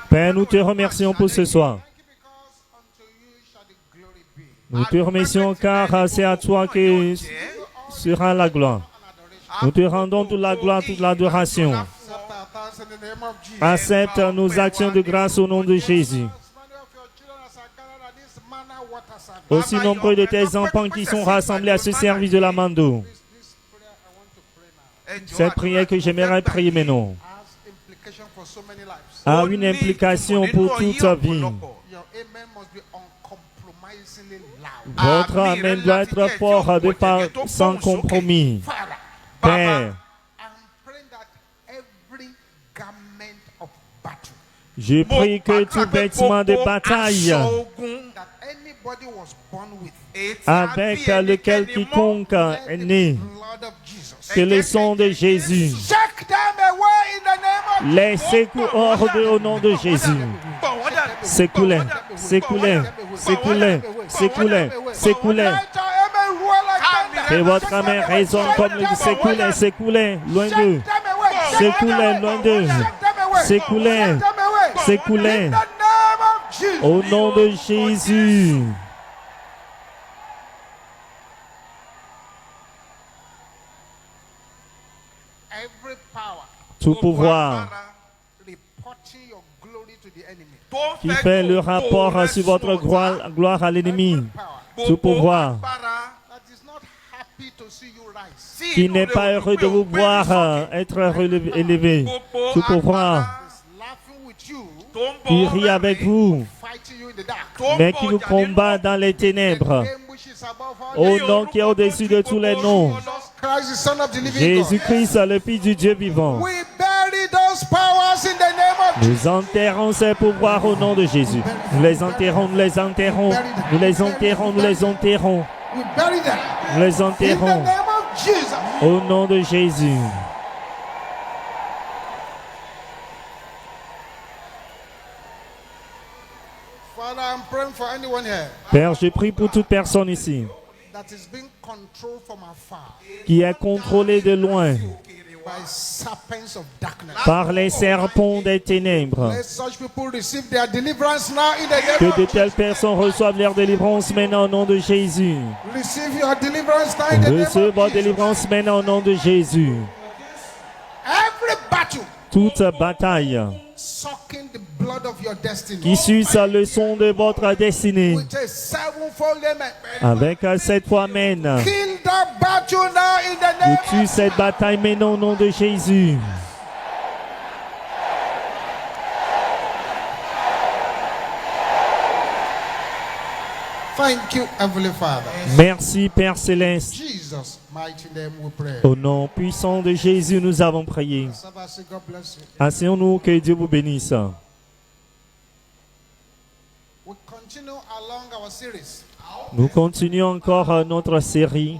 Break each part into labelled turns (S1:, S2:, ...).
S1: Père, nous te remercions pour ce soir. Nous te remercions car c'est à toi que sera la gloire. Nous te rendons toute la gloire, toute l'adoration. Accepte nos actions de grâce au nom de Jésus. Aussi nombreux de tes enfants qui sont rassemblés à ce service de la Mando. Cette prière que j'aimerais prier maintenant a une implication pour toute sa vie. Votre amen doit être fort, sans compromis. Père, je prie que tout vêtement de bataille avec lequel quiconque est né, que le sang de Jésus les secoue hors au nom de Jésus. Secouez, secouez, secouez, secouez, secouez. Que votre main résonne comme le secouez, secouez, loin d'eux. Secouez, loin d'eux. Secouez, secouez. Au nom de Jésus. Tout pouvoir qui fait le rapport sur votre gloire à l'ennemi. Tout pouvoir qui n'est pas heureux de vous voir être élevé. Tout pouvoir qui rit avec vous, mais qui vous combat dans les ténèbres. Au nom qui est au-dessus de tous les noms. Jésus-Christ, le Fils du Dieu vivant. Nous enterrons ces pouvoirs au nom de Jésus. Nous les enterrons, nous les enterrons, nous les enterrons, nous les enterrons. Nous les enterrons au nom de Jésus. Père, je prie pour toute personne ici qui est contrôlée de loin par les serpents des ténèbres. Que de telles personnes reçoivent leur délivrance maintenant au nom de Jésus. Recevez votre délivrance maintenant au nom de Jésus. Toute bataille qui suce le son de votre destinée avec cette fois amen. Nous tuons cette bataille maintenant au nom de Jésus.
S2: Thank you, Heavenly Father.
S1: Merci, Père Céleste.
S2: Jesus' mighty name we pray.
S1: Au nom puissant de Jésus, nous avons prié.
S2: God bless you.
S1: Asseyons-nous, que Dieu vous bénisse.
S2: We continue along our series,
S1: Nous continuons encore notre série,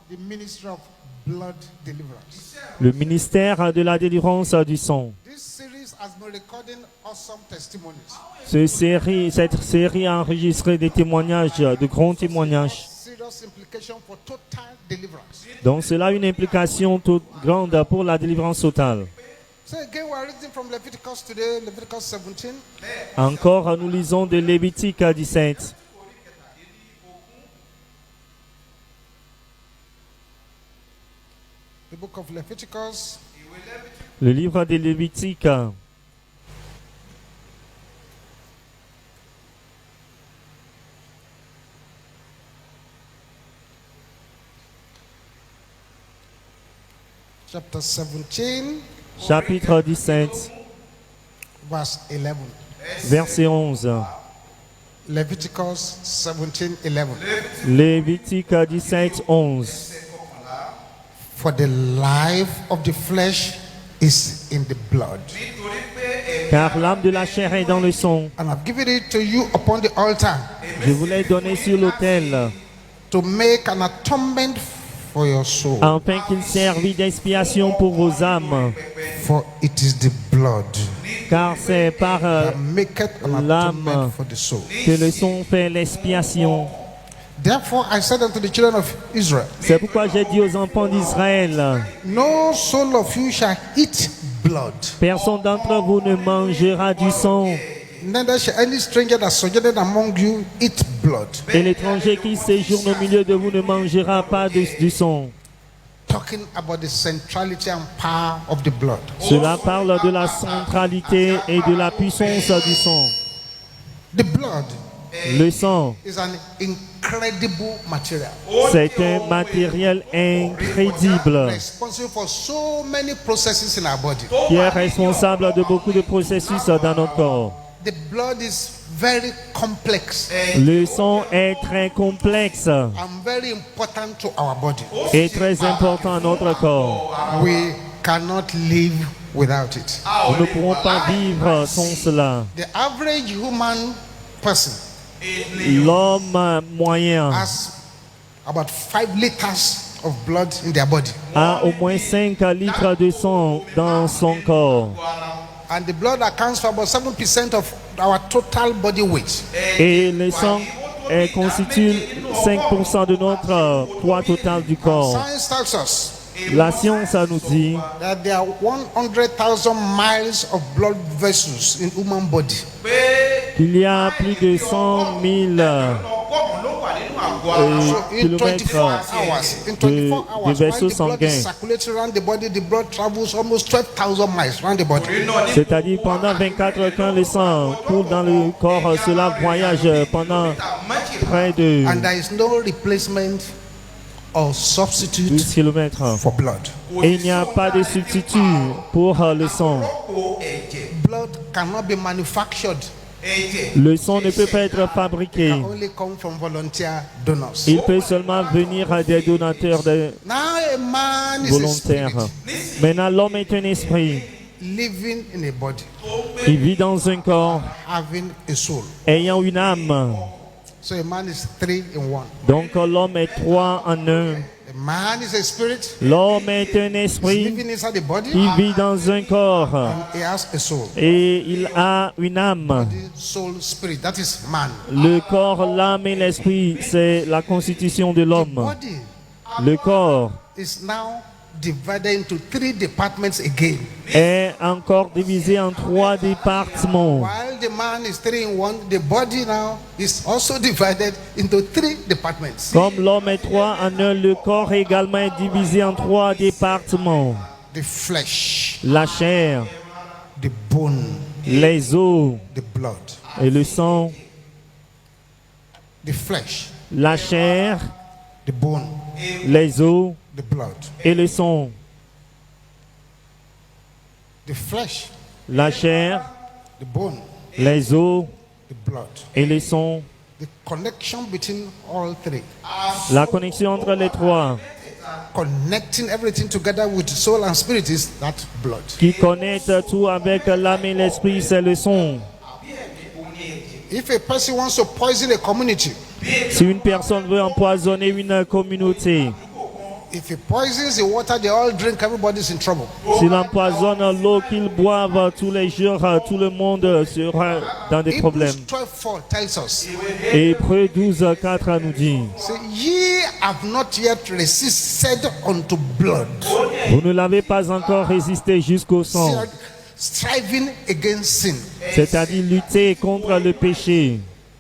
S2: the Ministry of Blood Deliverance.
S1: le ministère de la délivrance du sang.
S2: This series has been recording awesome testimonies.
S1: Cette série a enregistré des témoignages, de grands témoignages.
S2: Serious implication for total deliverance.
S1: Donc cela a une implication toute grande pour la délivrance totale.
S2: So again, we are reading from Leviticus today, Leviticus 17.
S1: Encore, nous lisons de Lévitique 17.
S2: The book of Leviticus,
S1: Le livre de Lévitique.
S2: chapter 17,
S1: Chapitre 17,
S2: verse 11.
S1: verset 11.
S2: Leviticus 17, 11.
S1: Lévitique 17, 11.
S2: For the life of the flesh is in the blood.
S1: Car l'âme de la chair est dans le sang.
S2: And I've given it to you upon the altar
S1: Je vous l'ai donné sur l'autel,
S2: to make an atonement for your soul.
S1: afin qu'il serve d'expiation pour vos âmes.
S2: For it is the blood
S1: Car c'est par
S2: that maketh an
S1: l'âme
S2: atonement for the soul.
S1: que le sang fait l'expiation.
S2: Therefore I said unto the children of Israel,
S1: C'est pourquoi j'ai dit aux enfants d'Israël,
S2: no soul of you shall eat blood,
S1: personne d'entre vous ne mangera du sang,
S2: neither shall any stranger that sojourneth among you eat blood.
S1: et l'étranger qui séjourne au milieu de vous ne mangera pas du sang.
S2: Talking about the centrality and power of the blood.
S1: Cela parle de la centralité et de la puissance du sang.
S2: The blood
S1: Le sang,
S2: is an incredible material,
S1: c'est un matériel incroyable
S2: responsible for so many processes in our body.
S1: qui est responsable de beaucoup de processus dans notre corps.
S2: The blood is very complex
S1: Le sang est très complexe
S2: and very important to our body.
S1: et très important à notre corps.
S2: We cannot live without it.
S1: Nous ne pourrons pas vivre sans cela.
S2: The average human person
S1: L'homme moyen
S2: has about 5 liters of blood in their body,
S1: a au moins 5 litres de sang dans son corps.
S2: and the blood accounts for about 7% of our total body weight.
S1: Et le sang constitue 5% de notre poids total du corps.
S2: Science tells us
S1: La science nous dit
S2: that there are 100,000 miles of blood vessels in human body.
S1: qu'il y a plus de 100 000
S2: In 24
S1: kilomètres
S2: hours,
S1: de
S2: when
S1: vaisseaux
S2: the blood is
S1: sanguins.
S2: circulating around the body, the blood travels almost 12,000 miles around the body.
S1: C'est-à-dire pendant 24 heures quand le sang coule dans le corps, cela voyage pendant près de
S2: And there is no replacement or
S1: 12
S2: substitute
S1: kilomètres.
S2: for blood.
S1: Et il n'y a pas de substitut pour le sang.
S2: Blood cannot be manufactured.
S1: Le sang ne peut pas être fabriqué.
S2: It can only come from volunteer donors.
S1: Il peut seulement venir des donateurs
S2: Now a man is a
S1: volontaires.
S2: spirit
S1: Maintenant, l'homme est un esprit.
S2: living in a body,
S1: Il vit dans un corps
S2: having a soul.
S1: ayant une âme.
S2: So a man is 3 in 1.
S1: Donc l'homme est 3 en 1.
S2: A man is a spirit
S1: L'homme est un esprit
S2: living inside the body,
S1: qui vit dans un corps
S2: and he has a soul.
S1: et il a une âme.
S2: The soul, spirit, that is man.
S1: Le corps, l'âme et l'esprit, c'est la constitution de l'homme.
S2: Body
S1: Le corps
S2: is now divided into 3 departments again.
S1: est encore divisé en 3 départements.
S2: While the man is 3 in 1, the body now is also divided into 3 departments.
S1: Comme l'homme est 3 en 1, le corps également est divisé en 3 départements.
S2: The flesh,
S1: La chair,
S2: the bone,
S1: les os
S2: the blood.
S1: et le sang.
S2: The flesh,
S1: La chair,
S2: the bone,
S1: les os
S2: the blood.
S1: et le sang.
S2: The flesh,
S1: La chair,
S2: the bone,
S1: les os
S2: the blood.
S1: et le sang.
S2: The connection between all 3.
S1: La connexion entre les 3
S2: Connecting everything together with soul and spirit is that blood.
S1: qui connecte tout avec l'âme et l'esprit, c'est le sang.
S2: If a person wants to poison a community,
S1: Si une personne veut empoisonner une communauté,
S2: if he poisons the water they all drink, everybody's in trouble.
S1: s'il empoisonne l'eau qu'ils boivent tous les jours, tout le monde sera dans des problèmes.
S2: Hebrews 12:4 tells us,
S1: Hébreux 12:4 nous dit,
S2: say, ye have not yet resisted unto blood,
S1: vous ne l'avez pas encore résisté jusqu'au sang,
S2: striving against sin.
S1: c'est-à-dire lutter contre le péché.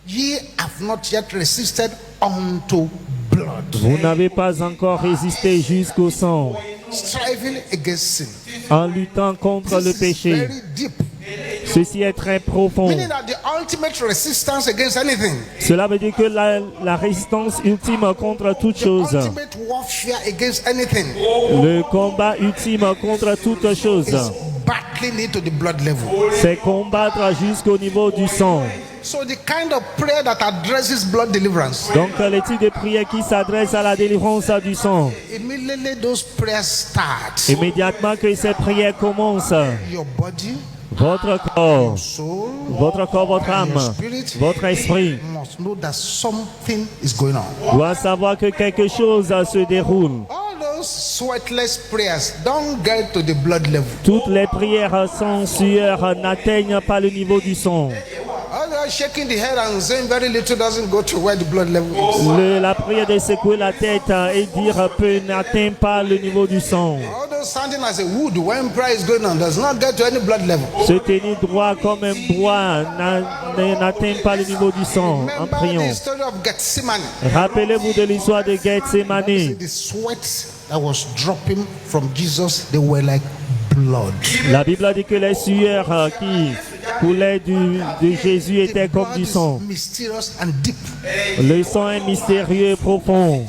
S2: Ye have not yet resisted unto blood,
S1: Vous n'avez pas encore résisté jusqu'au sang,
S2: striving against sin.
S1: en luttant contre le
S2: This is
S1: péché.
S2: very deep.
S1: Ceci est très profond.
S2: Meaning that the ultimate resistance against anything,
S1: Cela veut dire que la résistance ultime contre toute chose,
S2: ultimate warfare against anything,
S1: le combat ultime contre toute chose,
S2: is battling it to the blood level.
S1: c'est combattre jusqu'au niveau du sang.
S2: So the kind of prayer that addresses blood deliverance,
S1: Donc les types de prières qui s'adressent à la délivrance du sang,
S2: immediately those prayers start.
S1: immédiatement que ces prières commencent,
S2: Your body,
S1: votre corps,
S2: soul,
S1: votre âme,
S2: your spirit
S1: votre esprit
S2: must know that something is going on.
S1: doit savoir que quelque chose se déroule.
S2: All those sweatless prayers don't get to the blood level.
S1: Toutes les prières sans sueur n'atteignent pas le niveau du sang.
S2: prayer shaking the head and saying very little doesn't go to where the blood level is.
S1: La prière de secouer la tête et dire peu n'atteint pas le niveau du sang.
S2: Although standing as a wood when prayer is going on does not get to any blood level.
S1: Se tenir droit comme un bois n'atteint pas le niveau du sang en
S2: Remember
S1: priant.
S2: the story of Gethsemane.
S1: Rappelez-vous de l'histoire de Gethsemane.
S2: The sweat that was dropping from Jesus, they were like blood.
S1: La Bible a dit que les sueurs qui coulaient de Jésus étaient comme du sang.
S2: Mysterious and deep.
S1: Le sang est mystérieux et profond.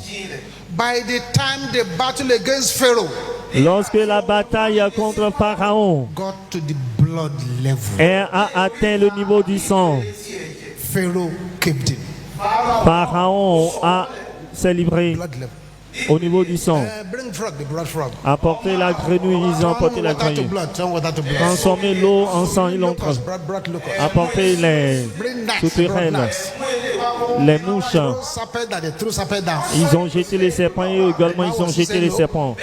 S2: By the time the battle against Pharaoh
S1: Lorsque la bataille contre Pharaon
S2: got to the blood level,
S1: a atteint le niveau du sang,
S2: Pharaoh kept him.
S1: Pharaon s'est livré
S2: Blood level.
S1: au niveau du sang.
S2: Bring frog, the blood frog.
S1: Apportez la grenouille, ils ont apporté la
S2: Water to
S1: grenouille.
S2: blood. Turn water to blood.
S1: Transformez l'eau en sang, ils l'ont
S2: Locust, blood locust.
S1: apporté les
S2: Bring gnats,
S1: souterraines,
S2: blood gnats.
S1: les mouches.
S2: Throw serpent that they threw serpent down.
S1: Ils ont jeté les serpents et également ils ont jeté les serpents.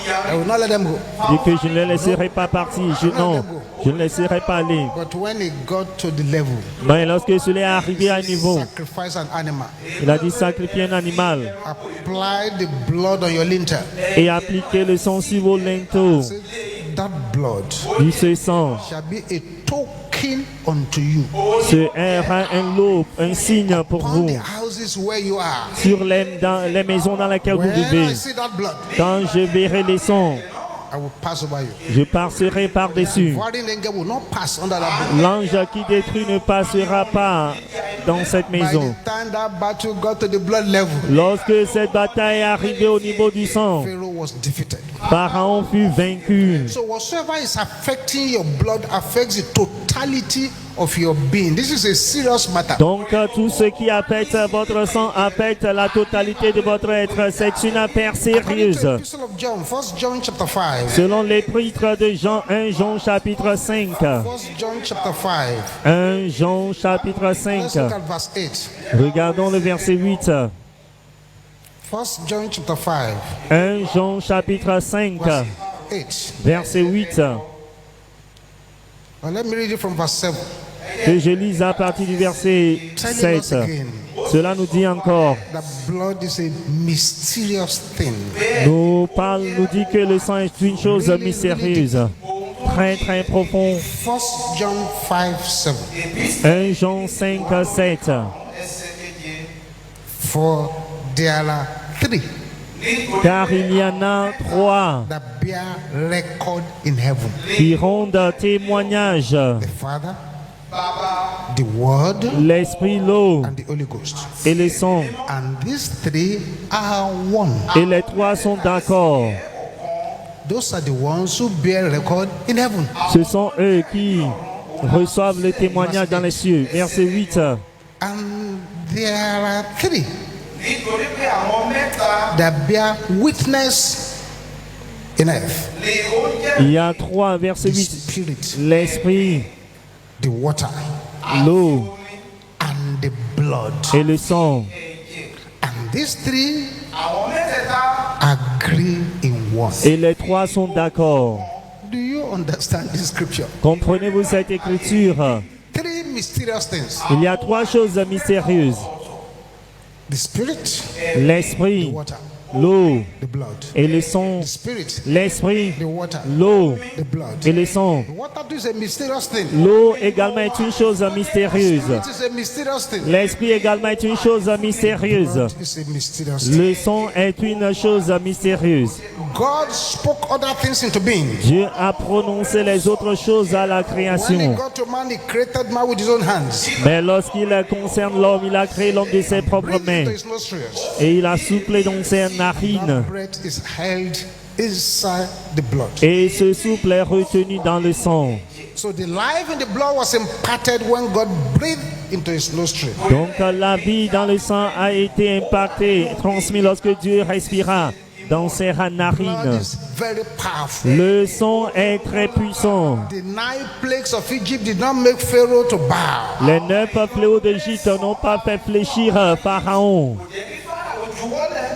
S2: I will not let them go.
S1: Dit que je ne les laisserai pas partir. Non, je ne les laisserai pas aller.
S2: But when it got to the level,
S1: Mais lorsque cela est arrivé à un niveau,
S2: sacrifice an animal.
S1: il a dit sacrifier un animal
S2: Apply the blood on your lintel.
S1: et appliquer le sang sur vos linteaux.
S2: That blood
S1: Dit ce sang
S2: shall be a token unto you.
S1: sera un lot, un signe pour
S2: On
S1: vous
S2: the houses where you are.
S1: sur dans les maisons dans lesquelles vous
S2: When I
S1: vivez.
S2: see that blood,
S1: Quand je verrai les sangs,
S2: I will pass over you.
S1: je passerai par-dessus.
S2: Warring angel will not pass under that blood.
S1: L'ange qui détruit ne passera pas dans cette
S2: By
S1: maison.
S2: the time that battle got to the blood level,
S1: Lorsque cette bataille est arrivée au niveau du sang,
S2: Pharaoh was defeated.
S1: Pharaon fut vaincu.
S2: So whatsoever is affecting your blood affects the totality of your being. This is a serious matter.
S1: Donc tout ce qui affecte votre sang affecte la totalité de votre être. C'est une affaire
S2: According to
S1: sérieuse.
S2: the Epistle of John, 1 John chapter 5.
S1: Selon l'épître de Jean, 1 Jean chapitre 5.
S2: 1 John chapter 5.
S1: 1 Jean chapitre
S2: Let's
S1: 5.
S2: look at verse 8.
S1: Regardons le verset 8.
S2: 1 John chapter 5.
S1: 1 Jean chapitre 5.
S2: Verse 8.
S1: Verset 8.
S2: Well, let me read it from verse 7.
S1: Que je lise à partir du verset
S2: Telling us
S1: 7.
S2: again
S1: Cela nous dit encore,
S2: that blood is a mysterious thing.
S1: nous dit que le sang est une chose mystérieuse, très très profond.
S2: 1 John 5 7.
S1: 1 Jean 5, 7.
S2: For there are three
S1: Car il y en a 3
S2: that bear record in heaven:
S1: qui rendent témoignage,
S2: the Father, the Word,
S1: l'Esprit, l'eau
S2: and the Holy Ghost.
S1: et le sang.
S2: And these three are one.
S1: Et les 3 sont d'accord.
S2: Those are the ones who bear record in heaven.
S1: Ce sont eux qui reçoivent le témoignage dans les cieux. Verset 8.
S2: And there are three that bear witness in earth:
S1: Il y a 3, verset
S2: the
S1: 8.
S2: Spirit,
S1: L'Esprit,
S2: the water,
S1: l'eau
S2: and the blood.
S1: et le sang.
S2: And these three agree in one.
S1: Et les 3 sont d'accord.
S2: Do you understand this scripture?
S1: Comprenez-vous cette écriture?
S2: Three mysterious things:
S1: Il y a 3 choses mystérieuses.
S2: the Spirit, the
S1: L'Esprit,
S2: water,
S1: l'eau
S2: the blood.
S1: et le sang.
S2: The Spirit,
S1: L'Esprit,
S2: the water,
S1: l'eau
S2: the blood.
S1: et le sang.
S2: The water is a mysterious thing.
S1: L'eau également est une chose mystérieuse.
S2: It is a mysterious thing.
S1: L'Esprit également est une chose mystérieuse.
S2: Blood is a mysterious thing.
S1: Le sang est une chose mystérieuse.
S2: God spoke other things into being.
S1: Dieu a prononcé les autres choses à la
S2: When
S1: création.
S2: he got to man, he created man with his own hands.
S1: Mais lorsqu'il concerne l'homme, il a créé l'homme de ses propres
S2: Breathed
S1: mains.
S2: into his nostrils.
S1: Et il a soufflé dans ses narines.
S2: That breath is held inside the blood.
S1: Et ce souffle est retenu dans le sang.
S2: So the life in the blood was imparted when God breathed into his nostril.
S1: Donc la vie dans le sang a été impactée, transmise lorsque Dieu respira dans ses
S2: Blood
S1: narines.
S2: is very powerful.
S1: Le sang est très puissant.
S2: The 9 plagues of Egypt did not make Pharaoh to bow.
S1: Les 9 fléaux d'Égypte n'ont pas fait fléchir Pharaon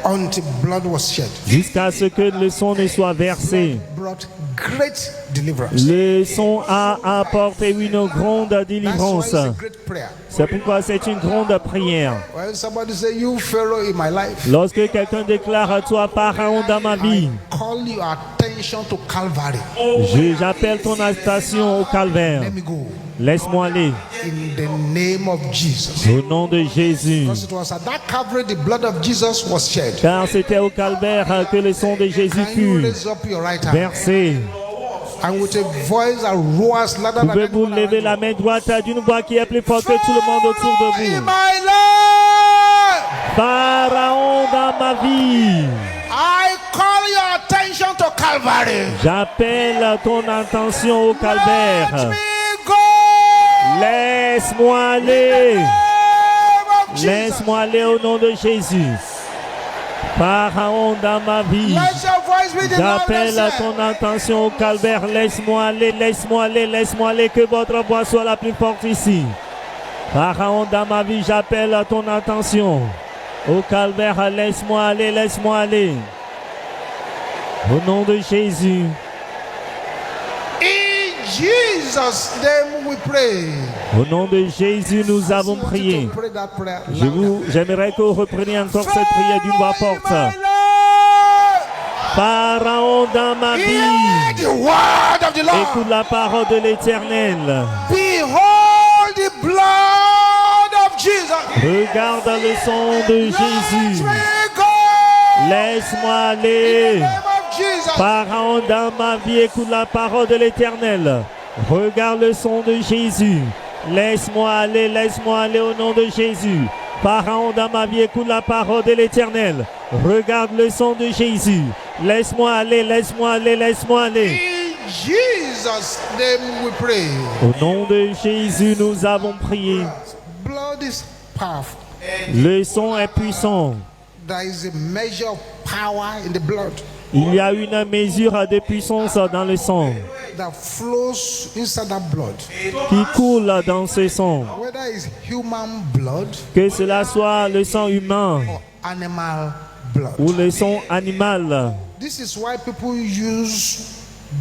S2: Until blood was shed.
S1: jusqu'à ce que le sang ne soit versé.
S2: Brought great deliverance.
S1: Le son a apporté une grande
S2: That's why
S1: délivrance.
S2: it's a great prayer.
S1: C'est pourquoi c'est une grande prière.
S2: When somebody say, "You Pharaoh in my life,"
S1: Lorsque quelqu'un déclare toi Pharaon dans ma vie,
S2: call your attention to Calvary.
S1: j'appelle ton attention au calvaire.
S2: Let me go.
S1: Laisse-moi aller
S2: In the name of Jesus.
S1: au nom de Jésus.
S2: Because it was at that Calvary the blood of Jesus was shed.
S1: Car c'était au calvaire que le sang de Jésus
S2: Can you
S1: fut
S2: raise up your right hand?
S1: versé.
S2: And with a voice that roars louder than
S1: Pouvez-vous
S2: everyone
S1: lever
S2: around
S1: la main droite d'une voix qui est plus forte que tout le monde autour de
S2: you. In
S1: vous?
S2: my life,
S1: Pharaon dans ma vie,
S2: I call your attention to Calvary.
S1: j'appelle ton attention au
S2: Let
S1: calvaire.
S2: me go.
S1: Laisse-moi aller.
S2: Name of Jesus.
S1: Laisse-moi aller au nom de Jésus. Pharaon dans ma vie,
S2: Let your voice be the
S1: j'appelle
S2: loudest.
S1: ton attention au calvaire. Laisse-moi aller, laisse-moi aller, laisse-moi aller. Que votre voix soit la plus forte ici. Pharaon dans ma vie, j'appelle ton attention au calvaire. Laisse-moi aller, laisse-moi aller. Au nom de Jésus.
S2: In Jesus' name we pray.
S1: Au nom de Jésus, nous avons prié.
S2: Pray that prayer louder.
S1: J'aimerais que vous repreniez encore cette prière d'une voix
S2: Pharaoh in
S1: forte.
S2: my life.
S1: Pharaon dans ma
S2: Hear
S1: vie,
S2: the word of the Lord.
S1: écoute la parole de l'Éternel.
S2: Behold the blood of Jesus.
S1: Regarde le sang de
S2: Let
S1: Jésus.
S2: me go.
S1: Laisse-moi
S2: In the
S1: aller.
S2: name of Jesus.
S1: Pharaon dans ma vie, écoute la parole de l'Éternel. Regarde le sang de Jésus. Laisse-moi aller au nom de Jésus. Pharaon dans ma vie, écoute la parole de l'Éternel. Regarde le sang de Jésus. Laisse-moi aller, laisse-moi aller, laisse-moi aller.
S2: In Jesus' name we pray.
S1: Au nom de Jésus, nous avons prié.
S2: Blood is powerful.
S1: Le sang est puissant.
S2: There is a measure of power in the blood
S1: Il y a une mesure de puissance dans le sang
S2: that flows inside that blood.
S1: qui coule dans ce sang.
S2: Whether it's human blood
S1: Que cela soit le sang humain
S2: or animal blood.
S1: ou le sang animal.
S2: This is why people use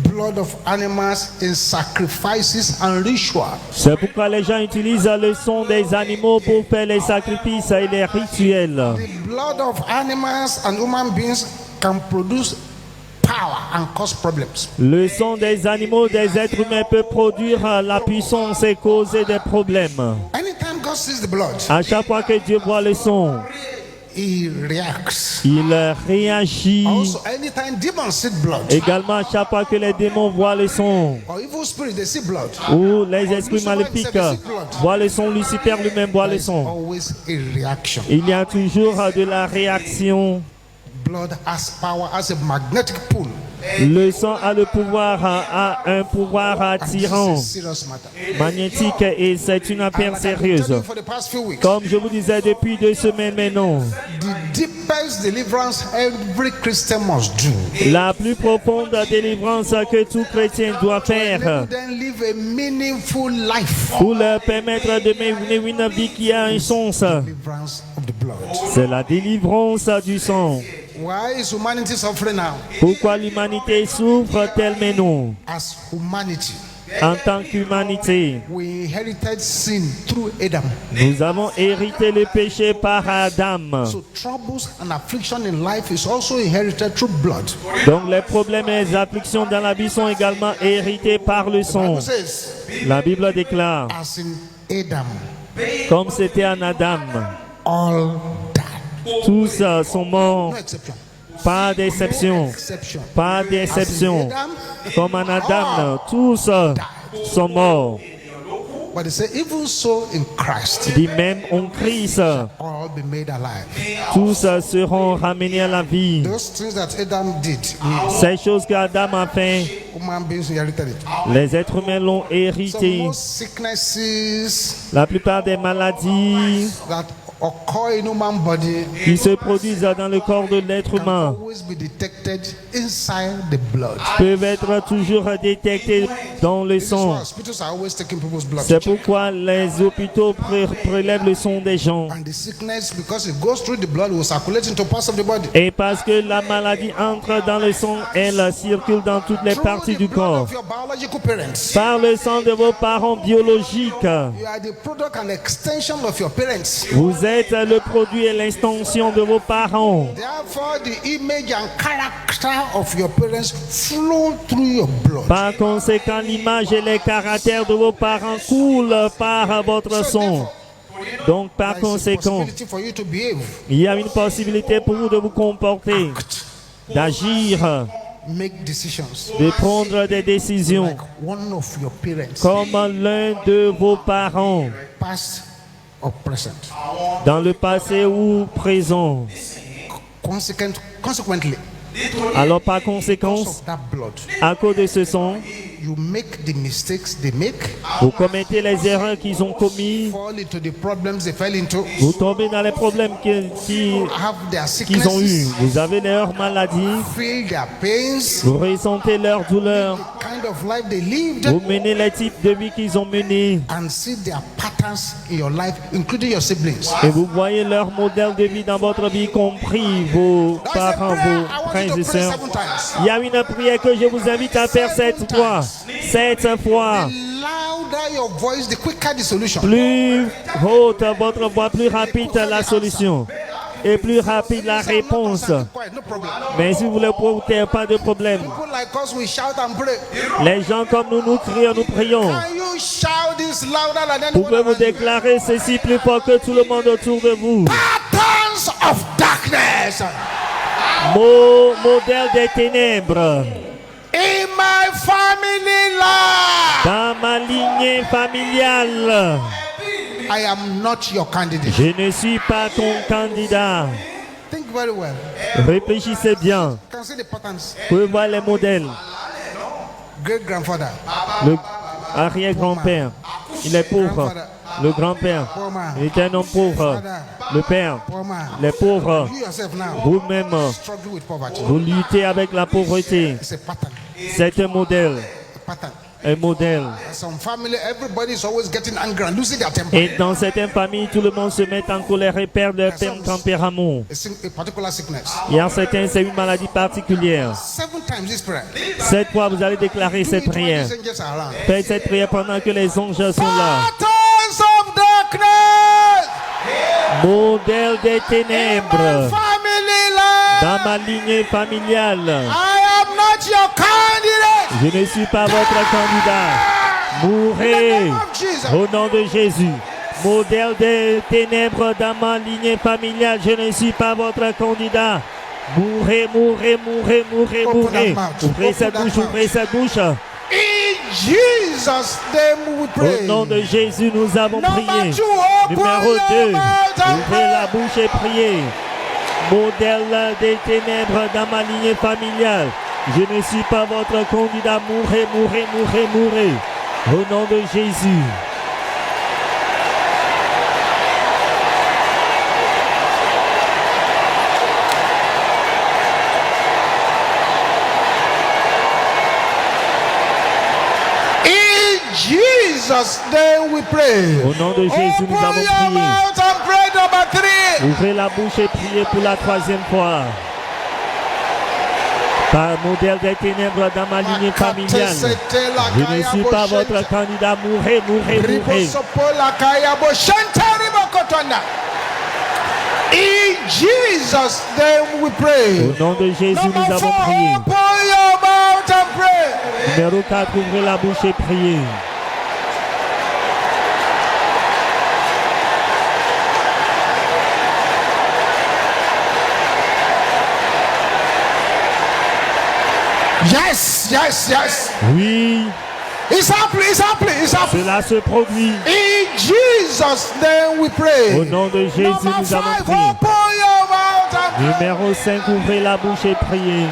S2: blood of animals in sacrifices and rituals.
S1: C'est pourquoi les gens utilisent le sang des animaux pour faire les sacrifices et les rituels.
S2: The blood of animals and human beings can produce power and cause problems.
S1: Le sang des animaux, des êtres humains peut produire la puissance et causer des problèmes.
S2: Anytime God sees the blood,
S1: À chaque fois que Dieu voit le sang,
S2: He reacts.
S1: il réagit.
S2: Also, anytime demons see blood,
S1: Également, à chaque fois que les démons voient le sang,
S2: or evil spirits they see blood,
S1: ou les esprits maléfiques voient le sang, Lucifer lui-même voit le
S2: there's
S1: sang,
S2: always a reaction.
S1: il y a toujours de la réaction.
S2: Blood has power, has a magnetic pull.
S1: Le sang a le pouvoir, a un pouvoir
S2: And this is
S1: attirant,
S2: a serious matter.
S1: magnétique, et c'est une affaire
S2: And like I've been
S1: sérieuse.
S2: telling you for the past few weeks,
S1: Comme je vous disais depuis 2 semaines maintenant,
S2: the deepest deliverance every Christian must do.
S1: la plus profonde délivrance que tout chrétien doit
S2: Let
S1: faire
S2: them live a meaningful life.
S1: pour leur permettre de mener une vie qui a un sens,
S2: Deliverance of the blood.
S1: c'est la délivrance du sang.
S2: Why is humanity suffering now?
S1: Pourquoi l'humanité souffre tellement?
S2: As humanity,
S1: En tant qu'humanité,
S2: we inherited sin through Adam.
S1: nous avons hérité le péché par Adam.
S2: So troubles and affliction in life is also inherited through blood.
S1: Donc les problèmes et les afflictions dans la vie sont également hérités par le sang.
S2: Bible says,
S1: La Bible déclare,
S2: as in Adam,
S1: comme c'était en Adam,
S2: all died.
S1: tous sont morts,
S2: No exception.
S1: pas d'exception,
S2: Exception.
S1: pas
S2: As in
S1: d'exception.
S2: Adam,
S1: Comme en Adam, tous sont morts.
S2: but they say even so in Christ,
S1: Dit même en Christ,
S2: all be made alive.
S1: tous seront ramenés à la vie.
S2: Those things that Adam did,
S1: Ces choses qu'Adam a fait,
S2: human beings inherited it.
S1: les êtres humains l'ont
S2: So
S1: hérité.
S2: most sicknesses
S1: La plupart des maladies
S2: that occur in human body
S1: qui se produisent dans le corps de l'être
S2: can
S1: humain
S2: always be detected inside the blood.
S1: peuvent être toujours détectés dans le
S2: This is why
S1: sang.
S2: hospitals are always taking people's blood.
S1: C'est pourquoi les hôpitaux prélèvent le sang des gens.
S2: And the sickness, because it goes through the blood, will circulate into parts of the body.
S1: Et parce que la maladie entre dans le sang, elle circule dans toutes les parties du
S2: Through the blood
S1: corps.
S2: of your biological parents.
S1: Par le sang de vos parents biologiques,
S2: You are the product and extension of your parents.
S1: vous êtes le produit et l'extension de vos parents.
S2: Therefore, the image and character of your parents flow through your blood.
S1: Par conséquent, l'image et les caractères de vos parents coulent par votre sang. Donc, par
S2: There is a
S1: conséquent,
S2: possibility for you to behave,
S1: il y a une possibilité pour vous de vous comporter, d'agir,
S2: make decisions
S1: de prendre des décisions
S2: like one of your parents,
S1: comme l'un de vos parents,
S2: past or present.
S1: dans le passé ou présent.
S2: Consequently,
S1: Alors, par
S2: because
S1: conséquence,
S2: of that blood,
S1: à cause de ce sang,
S2: you make the mistakes they make,
S1: vous commettez les erreurs qu'ils ont commises,
S2: fall into the problems they fell into,
S1: vous tombez dans les problèmes
S2: have their
S1: qu'ils ont eus.
S2: sicknesses,
S1: Vous avez leurs maladies,
S2: feel their pains,
S1: vous ressentez leurs douleurs,
S2: the kind of life they lived,
S1: vous menez les types de vie qu'ils ont menés
S2: and see their patterns in your life, including your siblings.
S1: et vous voyez leur modèle de vie dans votre vie, y compris vos
S2: That's a
S1: parents,
S2: prayer
S1: vos
S2: I want
S1: frères
S2: you
S1: et
S2: to pray
S1: sœurs.
S2: 7 times.
S1: Il y a une prière que je vous invite à faire 7 fois. 7 fois.
S2: The louder your voice, the quicker the solution.
S1: Plus haute votre voix, plus rapide la solution. Et plus rapide la réponse.
S2: Quiet, no problem.
S1: Mais si vous voulez porter, pas de problème.
S2: People like us, we shout and pray.
S1: Les gens comme nous crions, nous prions.
S2: Can you shout this louder than anyone
S1: Pouvez-vous
S2: around you?
S1: déclarer ceci plus fort que tout le monde autour de vous?
S2: Patterns of darkness
S1: Modèle des ténèbres.
S2: in my family life.
S1: Dans ma lignée familiale,
S2: I am not your candidate.
S1: je ne suis pas ton candidat.
S2: Think very well.
S1: Réfléchissez bien.
S2: You can see the patterns.
S1: Vous pouvez voir les modèles.
S2: Great grandfather,
S1: Le arrière-grand-père, il est pauvre. Le grand-père, il est un homme pauvre. Le père,
S2: poor man.
S1: les pauvres.
S2: You yourself now
S1: Vous-même,
S2: struggle with poverty.
S1: vous luttez avec la pauvreté.
S2: It's a pattern.
S1: C'est un modèle.
S2: A pattern.
S1: Un modèle.
S2: Some family, everybody is always getting angry and losing their temper.
S1: Et dans certaines familles, tout le monde se met en colère et perd leur tempérament.
S2: A particular sickness.
S1: Il y a certains, c'est une maladie particulière.
S2: 7 times this prayer.
S1: 7 fois, vous allez déclarer cette
S2: Do it while
S1: prière.
S2: these angels are around.
S1: Faites cette prière pendant que les anges sont là.
S2: Patterns of darkness
S1: Modèle des
S2: in my
S1: ténèbres
S2: family life.
S1: dans ma lignée familiale.
S2: I am not your candidate.
S1: Je ne suis pas votre candidat.
S2: In the
S1: Mourrez
S2: name of Jesus.
S1: au nom de Jésus. Modèle des ténèbres dans ma lignée familiale. Je ne suis pas votre candidat. Mourrez, mourrez, mourrez, mourrez,
S2: Open
S1: mourrez.
S2: that mouth.
S1: Ouvrez
S2: Open
S1: cette
S2: that
S1: bouche,
S2: mouth.
S1: ouvrez cette bouche.
S2: In Jesus' name we
S1: Au
S2: pray.
S1: nom de Jésus, nous avons
S2: Number
S1: prié.
S2: 2, open
S1: Numéro
S2: your
S1: 2,
S2: mouth and
S1: ouvrez la
S2: pray.
S1: bouche et priez. Modèle des ténèbres dans ma lignée familiale. Je ne suis pas votre candidat. Mourrez, mourrez, mourrez, mourrez. Au nom de Jésus.
S2: In Jesus' name we pray.
S1: Au nom de Jésus, nous
S2: Open
S1: avons
S2: your
S1: prié.
S2: mouth and pray number 3.
S1: Ouvrez la bouche et priez pour la 3e fois. Par modèle des ténèbres dans ma lignée familiale. Je ne suis pas votre candidat. Mourrez, mourrez, mourrez.
S2: In Jesus' name we pray.
S1: Au nom de Jésus,
S2: Number
S1: nous
S2: 4,
S1: avons prié.
S2: open your mouth and pray.
S1: Numéro 4, ouvrez la bouche et priez.
S2: Yes, yes, yes.
S1: Oui,
S2: It's happening, it's happening, it's happening.
S1: cela se produit.
S2: In Jesus' name we pray.
S1: Au nom de Jésus,
S2: Number
S1: nous avons
S2: 5,
S1: prié.
S2: open your mouth and pray.
S1: Numéro 5, ouvrez la bouche et priez.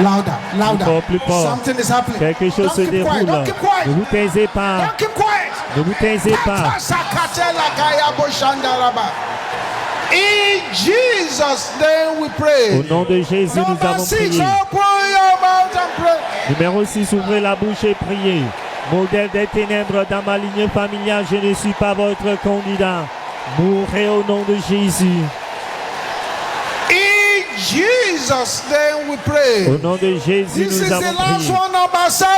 S2: Louder, louder.
S1: Plus fort.
S2: Something is happening.
S1: Quelque chose
S2: Don't
S1: se
S2: keep quiet.
S1: déroule.
S2: Don't keep quiet.
S1: Ne vous taisez pas.
S2: Don't keep quiet.
S1: Ne vous taisez pas.
S2: In Jesus' name we pray.
S1: Au nom de Jésus, nous
S2: Number
S1: avons
S2: 6,
S1: prié.
S2: open your mouth and pray.
S1: Numéro 6, ouvrez la bouche et priez. Modèle des ténèbres dans ma lignée familiale, je ne suis pas votre candidat. Mourrez au nom de Jésus.
S2: In Jesus' name we pray.
S1: Au nom de Jésus,
S2: This is
S1: nous
S2: the
S1: avons
S2: last
S1: prié.
S2: one, number 7.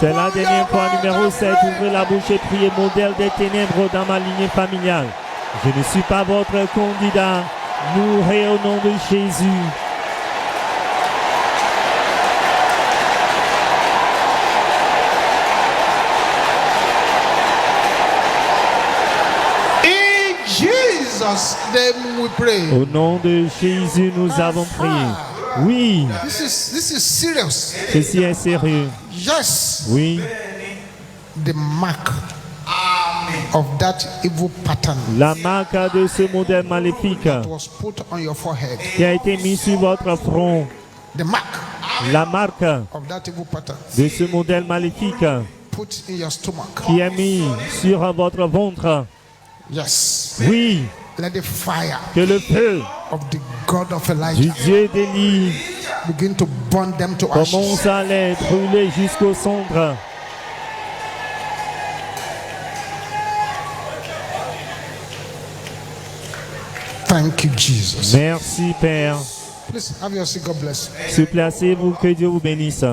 S1: C'est la
S2: Open
S1: dernière
S2: your
S1: fois,
S2: mouth
S1: numéro
S2: and
S1: 7,
S2: pray.
S1: ouvrez la bouche et priez. Modèle des ténèbres dans ma lignée familiale. Je ne suis pas votre candidat. Mourrez au nom de Jésus.
S2: In Jesus' name we pray.
S1: Au nom de Jésus, nous avons prié. Oui,
S2: This is serious.
S1: ceci est sérieux.
S2: Yes.
S1: Oui,
S2: The mark of that evil pattern
S1: la marque de ce modèle maléfique
S2: was put on your forehead.
S1: qui a été mise sur votre front,
S2: The mark
S1: la marque
S2: of that evil pattern
S1: de ce modèle maléfique
S2: put in your stomach.
S1: qui est mis sur votre ventre.
S2: Yes.
S1: Oui,
S2: Let the fire
S1: que le feu
S2: of the God of
S1: du
S2: Elijah
S1: Dieu d'Élie
S2: begin to burn them to ashes.
S1: commence à les brûler jusqu'au cendres.
S2: Thank you, Jesus.
S1: Merci Père.
S2: Please have your seat. God bless you.
S1: Se placez-vous, que Dieu vous bénisse.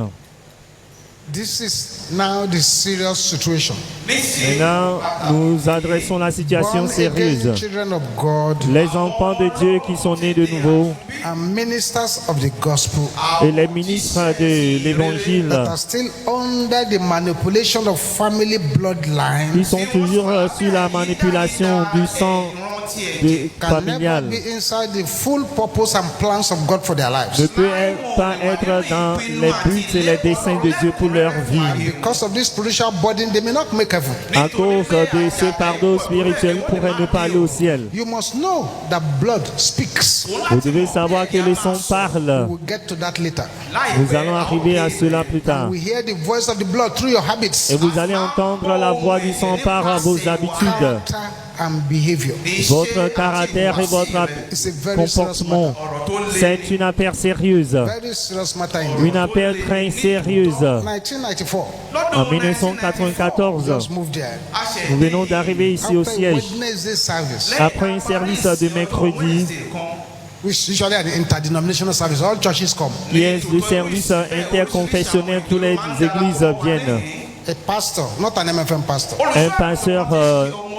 S2: This is now the serious situation.
S1: Maintenant, nous adressons la situation
S2: Born again
S1: sérieuse.
S2: children of God
S1: Les enfants de Dieu qui sont nés de nouveau
S2: and ministers of the gospel
S1: et les ministres de l'Évangile
S2: that are still under the manipulation of family bloodline
S1: qui sont toujours sous la manipulation du sang
S2: can never
S1: familial
S2: be inside the full purpose and plans of God for their
S1: ne
S2: lives.
S1: peut pas être dans les buts et les desseins de Dieu pour leur vie.
S2: Because of this spiritual burden, they may not make heaven.
S1: À cause de ce fardeau spirituel, ils pourraient ne pas aller au ciel.
S2: You must know that blood speaks.
S1: Vous devez savoir que le sang parle.
S2: We'll get to that later.
S1: Nous allons arriver à cela plus tard.
S2: We hear the voice of the blood through your habits,
S1: Et vous allez entendre la voix du sang par vos habitudes,
S2: character, and behavior.
S1: votre caractère et votre
S2: It's a very serious
S1: comportement.
S2: matter.
S1: C'est une affaire sérieuse,
S2: Very serious matter indeed.
S1: une affaire très sérieuse.
S2: 1994,
S1: En 1994,
S2: just moved there.
S1: nous venons d'arriver ici au
S2: After
S1: siège.
S2: Wednesday service,
S1: Après un service de mercredi,
S2: which usually at the interdenominational service, all churches come.
S1: qui est le service interconfessionnel, toutes les églises viennent.
S2: A pastor, not an MFM pastor,
S1: Un pasteur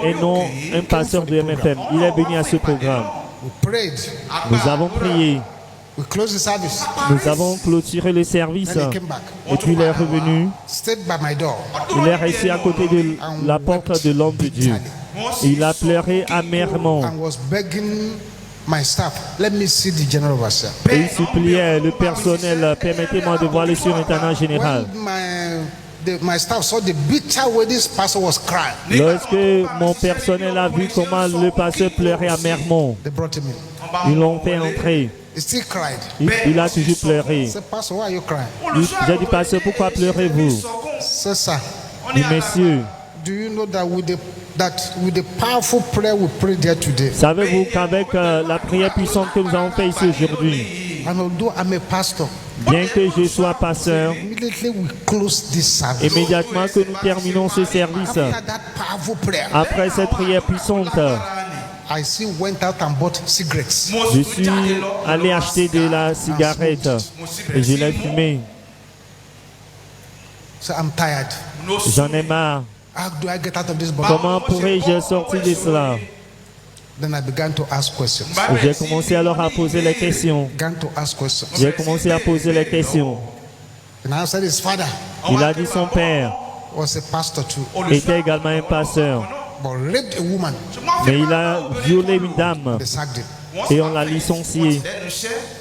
S1: et non un pasteur de MFM. Il est venu à ce programme.
S2: we prayed,
S1: Nous avons prié,
S2: we closed the service,
S1: nous avons clôturé le service
S2: then he came back,
S1: et puis il est revenu.
S2: stayed by my door,
S1: Il est resté à côté de la porte de l'homme de Dieu. Il a pleuré amèrement
S2: and was begging my staff, let me see the general overseer.
S1: et il suppliait le personnel, permettez-moi de voir le surintendant général.
S2: When my staff saw the bitter way this pastor was crying,
S1: Lorsque mon personnel a vu comment le pasteur pleurait amèrement,
S2: they brought him in.
S1: ils l'ont fait entrer.
S2: He still cried.
S1: Il a toujours pleuré.
S2: I said, Pastor, why are you crying?
S1: J'ai dit, pasteur, pourquoi pleurez-vous?
S2: I said, sir,
S1: Il dit, messieurs,
S2: do you know that with the powerful prayer we prayed there today,
S1: savez-vous qu'avec la prière puissante que nous avons faite ici aujourd'hui,
S2: and although I'm a pastor,
S1: bien que je sois pasteur,
S2: immediately we close this service.
S1: immédiatement que nous terminons ce service,
S2: After that powerful prayer,
S1: après cette prière puissante,
S2: I still went out and bought cigarettes.
S1: je suis allé acheter de la cigarette et je l'ai fumée.
S2: So I'm tired.
S1: J'en ai marre.
S2: How do I get out of this body?
S1: Comment pourrais-je sortir de cela?
S2: Then I began to ask questions.
S1: J'ai commencé alors à poser les questions.
S2: Began to ask questions.
S1: J'ai commencé à poser les questions.
S2: And I said his father
S1: Il a dit son père
S2: was a pastor too,
S1: était également un pasteur,
S2: but raped a woman.
S1: mais il a violé une dame
S2: They sacked him.
S1: et on l'a licencié.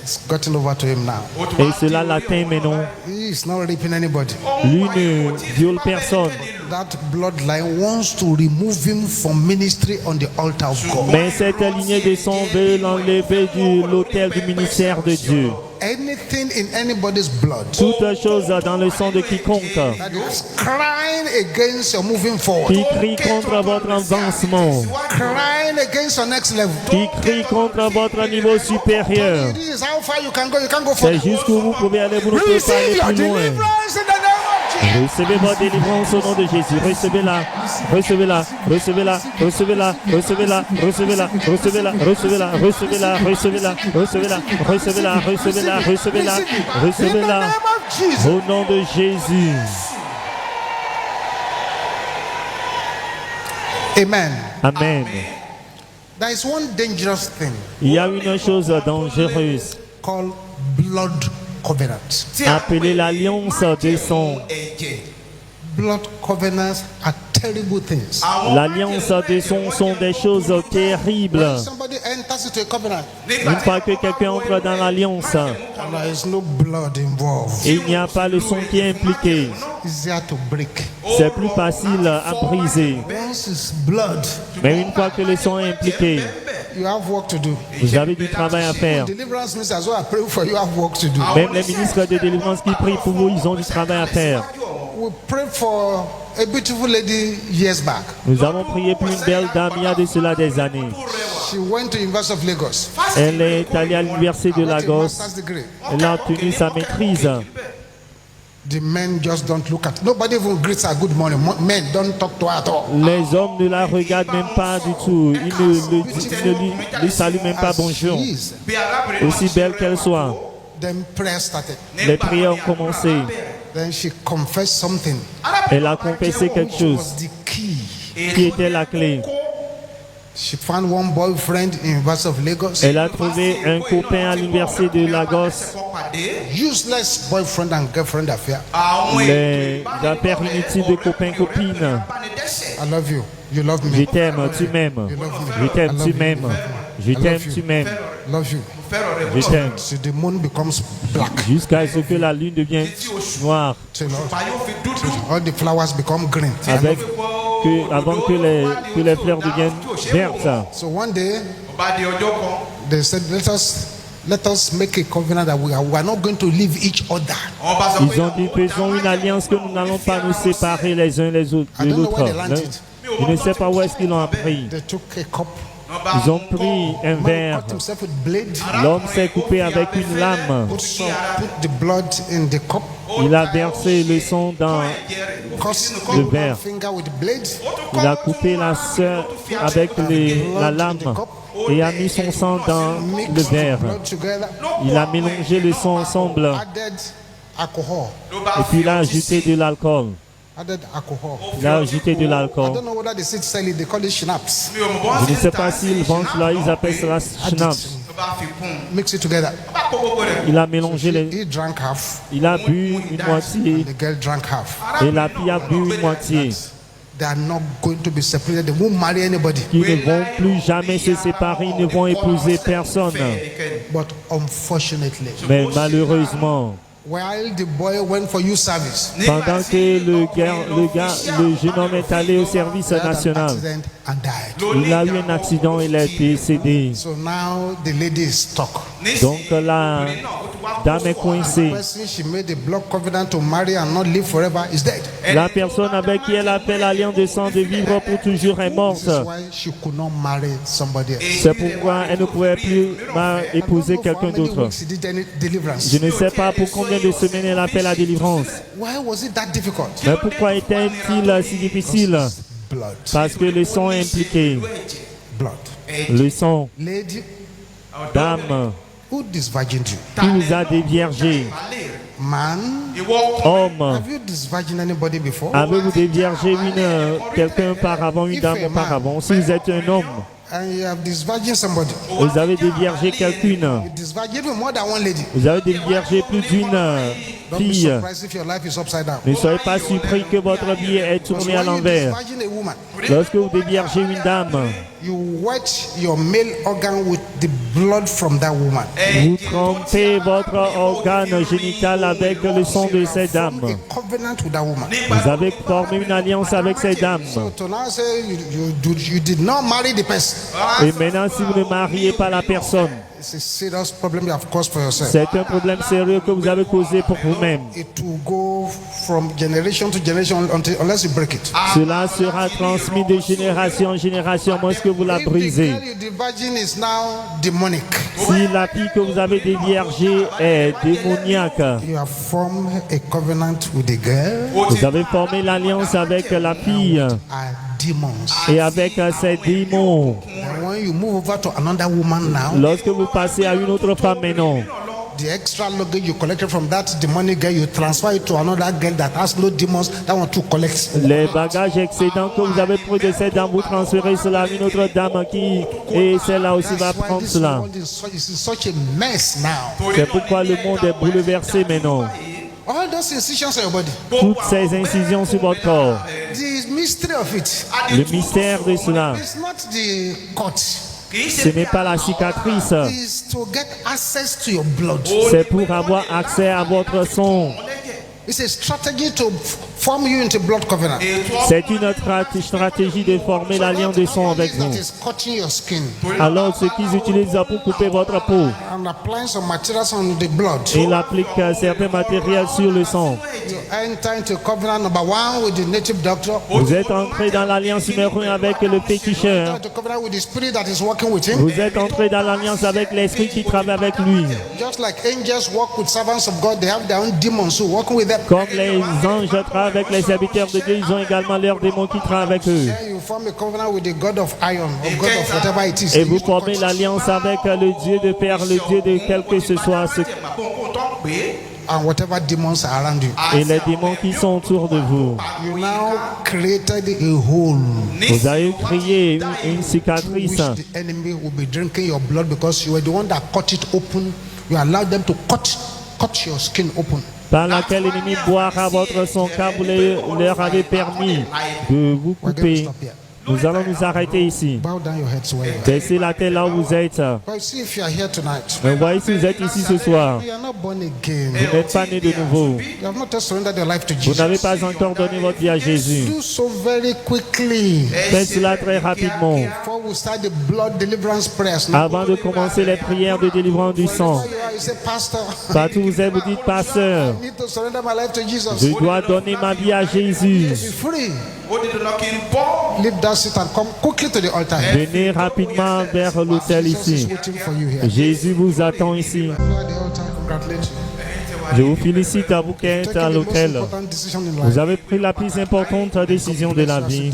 S2: It's gotten over to him now.
S1: Et cela l'atteint maintenant.
S2: He is not raping anybody.
S1: Lui ne viole personne,
S2: That bloodline wants to remove him from ministry on the altar of God.
S1: mais cette lignée de sang veut l'enlever de l'autel du ministère de Dieu.
S2: anything in anybody's blood
S1: toute chose dans le sang de quiconque
S2: that is crying against your moving forward,
S1: qui crie contre votre avancement,
S2: crying against your next level.
S1: qui crie contre votre niveau supérieur.
S2: This is how far you can go. You can't go
S1: C'est
S2: further.
S1: jusqu'où vous pouvez aller, vous ne pouvez pas aller
S2: Receive your
S1: plus loin.
S2: deliverance in the name of Jesus.
S1: Recevez votre délivrance au nom de Jésus. Recevez-la, recevez-la, recevez-la, recevez-la, recevez-la, recevez-la, recevez-la, recevez-la, recevez-la, recevez-la, recevez-la, recevez-la, recevez-la, recevez-la,
S2: In the
S1: recevez-la.
S2: name of Jesus.
S1: Au nom de Jésus.
S2: Amen.
S1: Amen.
S2: There is one dangerous thing
S1: Il y a une chose dangereuse
S2: called blood covenant.
S1: appelée l'alliance des sangs.
S2: Blood covenants are terrible things.
S1: L'alliance des sangs sont des choses terribles.
S2: When somebody enters into a covenant,
S1: Une fois que quelqu'un entre dans l'alliance,
S2: there is no blood involved.
S1: il n'y a pas le sang qui est impliqué.
S2: Easier to break.
S1: C'est plus facile à briser.
S2: Once it's blood,
S1: Mais une fois que le sang est impliqué,
S2: you have work to do.
S1: vous avez du travail à faire.
S2: Deliverance means as well I pray for you have work to do.
S1: Même les ministres de délivrance qui prient pour vous, ils ont du travail à faire.
S2: We prayed for a beautiful lady years back.
S1: Nous avons prié pour une belle dame il y a de cela des années.
S2: She went to University of Lagos.
S1: Elle est allée à l'université de
S2: Got a
S1: Lagos.
S2: master's degree.
S1: Elle a obtenu sa maîtrise.
S2: The men just don't look at. Nobody even greets her good morning. Men don't talk to her at all.
S1: Les hommes ne la regardent même pas du tout. Ils ne lui saluent même pas
S2: As
S1: bonjour.
S2: she is.
S1: Aussi belle qu'elle soit.
S2: Then prayer started.
S1: Les prières ont commencé.
S2: Then she confessed something.
S1: Elle a confessé quelque
S2: Which
S1: chose
S2: was the key.
S1: qui était la clé.
S2: She found one boyfriend in University of Lagos.
S1: Elle a trouvé un copain à l'université de Lagos.
S2: Useless boyfriend and girlfriend affair.
S1: Les affaires inutiles de copains-copines.
S2: I love you. You love
S1: Je
S2: me.
S1: t'aime, tu m'aimes. Je t'aime, tu m'aimes. Je t'aime, tu m'aimes.
S2: Love you.
S1: Je t'aime.
S2: So the moon becomes black.
S1: Jusqu'à ce que la lune devienne noire.
S2: So all the flowers become green.
S1: Avant que les fleurs deviennent vertes.
S2: So one day they said, let us make a covenant that we are not going to leave each other.
S1: Ils ont dit, faisons une alliance que nous n'allons pas nous séparer les uns les autres de l'autre. Je ne sais pas où est-ce qu'ils l'ont appris.
S2: They took a cup.
S1: Ils ont pris un
S2: Man
S1: verre.
S2: cut himself with blade.
S1: L'homme s'est coupé avec une lame.
S2: Put the blood in the cup.
S1: Il a versé le sang dans
S2: Cut
S1: le
S2: one
S1: verre.
S2: finger with blade.
S1: Il a coupé la sœur avec la lame et a mis son sang dans le
S2: Mixed the
S1: verre.
S2: blood together.
S1: Il a mélangé le sang ensemble
S2: Added alcohol.
S1: et puis il a ajouté de l'alcool.
S2: Added alcohol.
S1: Il a ajouté de
S2: I
S1: l'alcool.
S2: don't know whether they still sell it. They call it schnapps.
S1: Je ne sais pas s'ils vendent cela, ils appellent cela schnapps.
S2: Mix it together.
S1: Il a mélangé
S2: He drank half.
S1: il a bu une moitié
S2: The girl drank half.
S1: et la fille a bu une moitié.
S2: They are not going to be separated. They won't marry anybody.
S1: Qui ne vont plus jamais se séparer, ils ne vont épouser personne.
S2: But unfortunately,
S1: Mais malheureusement,
S2: while the boy went for youth service,
S1: pendant que le jeune homme est allé au service
S2: he had an
S1: national,
S2: accident and died.
S1: il a eu un accident, il a été décédé.
S2: So now the lady is stuck.
S1: Donc la dame est coincée.
S2: The person she made a blood covenant to marry and not live forever is dead.
S1: La personne avec qui elle a fait l'alliance de sang de vivre pour toujours est morte.
S2: This is why she could not marry somebody else.
S1: C'est pourquoi elle ne pouvait plus épouser quelqu'un d'autre.
S2: She did any deliverance.
S1: Je ne sais pas pour combien de semaines elle a fait la délivrance.
S2: Why was it that difficult?
S1: Mais pourquoi était-il si difficile?
S2: Blood.
S1: Parce que le sang est impliqué.
S2: Blood.
S1: Le sang,
S2: Lady,
S1: dame,
S2: who disvirgined you?
S1: qui vous a déviergé.
S2: Man,
S1: Homme,
S2: have you disvirgined anybody before?
S1: avez-vous déviergé quelqu'un auparavant, une dame auparavant? Si vous êtes un homme,
S2: And you have disvirgined somebody.
S1: vous avez déviergé quelqu'une.
S2: You disvirgined even more than one lady.
S1: Vous avez déviergé plus d'une
S2: Don't be
S1: fille.
S2: surprised if your life is upside down.
S1: Ne soyez pas surpris que votre vie est tournée à
S2: When you
S1: l'envers.
S2: disvirgin a woman,
S1: Lorsque vous déviergez une dame,
S2: you wet your male organ with the blood from that woman.
S1: vous trempez votre organe génital avec le sang de cette dame.
S2: A covenant with that woman.
S1: Vous avez formé une alliance avec cette dame.
S2: So to now say you did not marry the person.
S1: Et maintenant, si vous ne mariez pas la personne,
S2: it's a serious problem you have caused for yourself.
S1: c'est un problème sérieux que vous avez causé pour vous-même.
S2: It will go from generation to generation unless you break it.
S1: Cela sera transmis de génération en génération, moins que vous la
S2: If the
S1: brisez.
S2: girl you diverging is now demonic,
S1: Si la fille que vous avez déviergée est démoniaque,
S2: you have formed a covenant with the girl
S1: vous avez formé l'alliance avec la fille
S2: are demons.
S1: et avec ses démons.
S2: And when you move over to another woman now,
S1: Lorsque vous passez à une autre femme maintenant,
S2: the extra luggage you collected from that demonic girl, you transfer it to another girl that has no demons that want to collect.
S1: les bagages excédents que vous avez pris de cette dame, vous transférez cela à une autre dame qui, et celle-là aussi va
S2: That's why
S1: prendre
S2: this
S1: cela.
S2: world is in such a mess now.
S1: C'est pourquoi le monde est bouleversé maintenant.
S2: All those incisions on your body,
S1: Toutes ces incisions sur votre corps,
S2: the mystery of it,
S1: le mystère de cela,
S2: it's not the cut.
S1: ce n'est pas la cicatrice,
S2: Is to get access to your blood.
S1: c'est pour avoir accès à votre sang.
S2: It's a strategy to form you into blood covenant.
S1: C'est une stratégie de former l'alliance de sang avec
S2: That
S1: vous.
S2: is cutting your skin
S1: Alors, ce qu'ils utilisent pour couper votre peau,
S2: and applying some materials on the blood.
S1: ils appliquent certains matériels sur le sang.
S2: You enter into covenant number 1 with the native doctor.
S1: Vous êtes entré dans l'alliance numéro 1 avec le féticheur.
S2: Into covenant with the spirit that is working with him.
S1: Vous êtes entré dans l'alliance avec l'esprit qui travaille avec lui.
S2: Just like angels work with servants of God, they have their own demons who working with them.
S1: Comme les anges travaillent avec les serviteurs de Dieu, ils ont également leurs démons qui travaillent avec eux.
S2: Then you form a covenant with the God of iron, or God of whatever it is.
S1: Et vous formez l'alliance avec le Dieu de fer, le Dieu de quel que ce soit,
S2: And whatever demons are around you.
S1: et les démons qui sont autour de vous.
S2: You now created a hole
S1: Vous avez créé une
S2: which
S1: cicatrice
S2: the enemy will be drinking your blood because you were the one that cut it open. You allowed them to cut your skin open.
S1: par laquelle l'ennemi boira votre sang, car vous leur avez permis de vous
S2: We're going to
S1: couper.
S2: stop here.
S1: Nous allons nous arrêter ici.
S2: Bow down your heads where you are.
S1: Baissez la tête là où vous êtes.
S2: But see if you are here tonight.
S1: Mais voyez si vous êtes ici ce soir.
S2: You are not born again.
S1: Vous n'êtes pas né de nouveau.
S2: You have not surrendered your life to
S1: Vous n'avez
S2: Jesus.
S1: pas encore donné votre vie à Jésus.
S2: Do so very quickly
S1: Faites cela très rapidement.
S2: before we start the blood deliverance prayers. Now,
S1: Avant de commencer les prières de délivrance du sang.
S2: wherever you are, you say, Pastor,
S1: Partout où vous êtes, vous dites, pasteur,
S2: I need to surrender my life to Jesus.
S1: je dois donner ma vie à Jésus.
S2: Be free. Leave that seat and come quickly to the altar.
S1: Venez rapidement vers l'autel
S2: Jesus is
S1: ici.
S2: waiting for you here.
S1: Jésus vous attend ici.
S2: You are at the altar. Congratulate you.
S1: Je vous félicite à vous qui êtes
S2: Taking
S1: à
S2: the most
S1: l'autel.
S2: important decision in
S1: Vous
S2: life.
S1: avez pris la plus importante décision de la vie.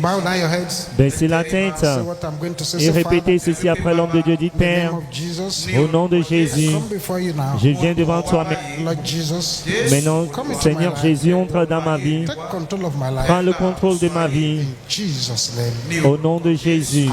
S2: Bow down your heads.
S1: Baissez la tête
S2: Say what I'm going to say.
S1: et
S2: Say,
S1: répétez
S2: Father,
S1: ceci après l'homme de Dieu. Dites,
S2: in the name
S1: Père,
S2: of Jesus,
S1: au nom de Jésus,
S2: come before you now.
S1: je viens devant toi.
S2: Lord Jesus,
S1: Maintenant, Seigneur Jésus, entre dans ma vie.
S2: take control of my life.
S1: Prends le contrôle de ma vie.
S2: In Jesus' name.
S1: Au nom de Jésus.